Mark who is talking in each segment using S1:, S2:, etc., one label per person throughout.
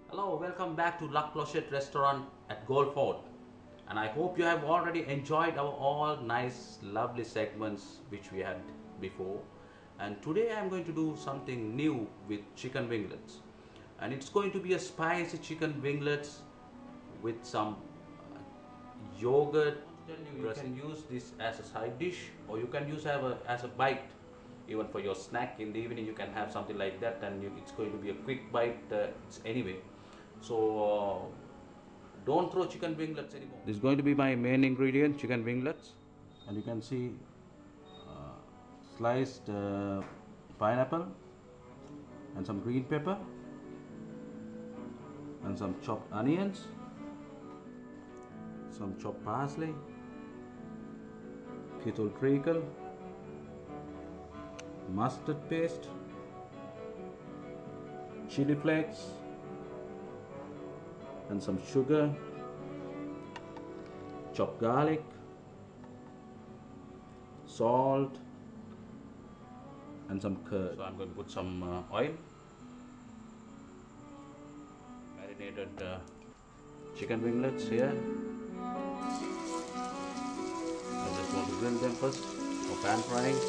S1: Hello, welcome back to La Clochette restaurant at Gold Fort, and I hope you have already enjoyed our all nice lovely segments which we had before. And today I am going to do something new with chicken winglets, and it's going to be a spicy chicken winglets with some yogurt. You can use this as a side dish, or you can use as a bite. Even for your snack in the evening, you can have something like that, and it's going to be a quick bite anyway. So don't throw chicken winglets anymore. This is going to be my main ingredient, chicken winglets, and you can see sliced pineapple and some green pepper and some chopped onions, some chopped parsley, kettle treacle, mustard paste, chili flakes, and some sugar, chopped garlic, salt, and some curd. So I'm going to put some oil, marinated chicken winglets here. I just want to grill them first for pan frying.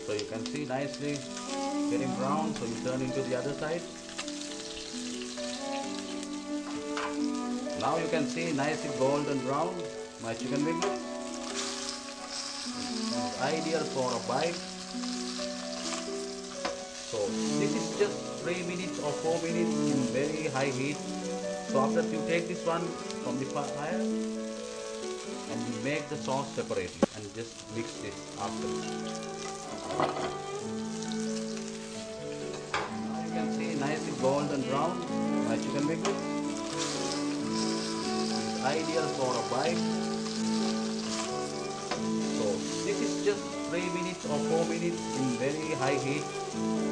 S1: So you can see nicely getting brown, so you turn into the other side. Now you can see nicely golden brown my chicken winglets. It's ideal for a bite. So this is just 3 minutes or 4 minutes in very high heat. So after you take this one from the fire and you make the sauce separately and just mix this after. You can see nicely golden brown my chicken winglets. It's ideal for a bite. So this is just 3 minutes or 4 minutes in very high heat.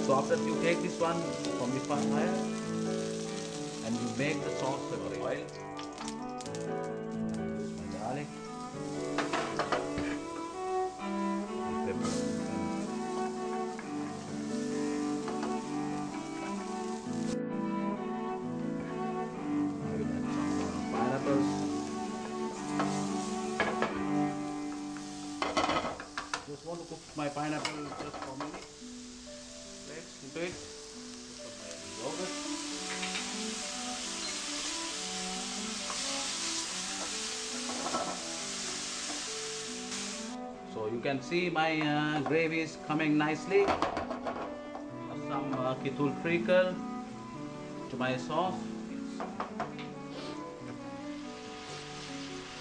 S1: So after you take this one from the fire and you make the sauce separate. Oil, garlic, pepper. Just want to cook my pineapple just for a minute. Let's put it. Put my yogurt. So you can see my gravy is coming nicely. Some kettle treacle to my sauce.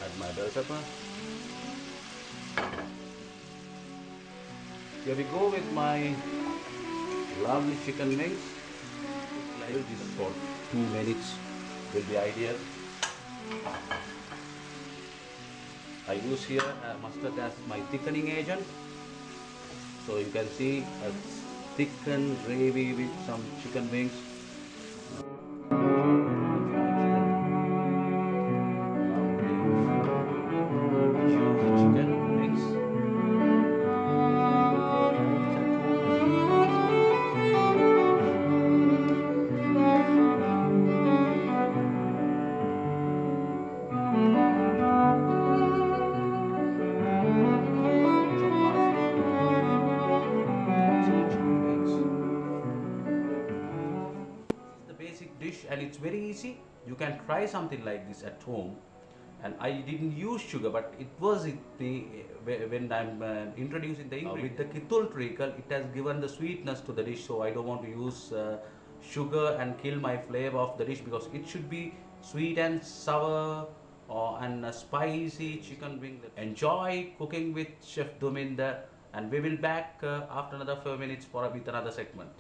S1: Add my bell pepper. Here we go with my lovely chicken wings. This is for 2 minutes will be ideal. I use here mustard as my thickening agent. So you can see a thickened gravy with some chicken wings. And it's very easy. You can try something like this at home. And I didn't use sugar, but it was when I'm introducing the ingredient. With the kettle treacle, it has given the sweetness to the dish, so I don't want to use sugar and kill my flavor of the dish, because it should be sweet and sour and a spicy chicken wing. Enjoy cooking with Chef Duminda, and we will back after another 5 minutes with another segment.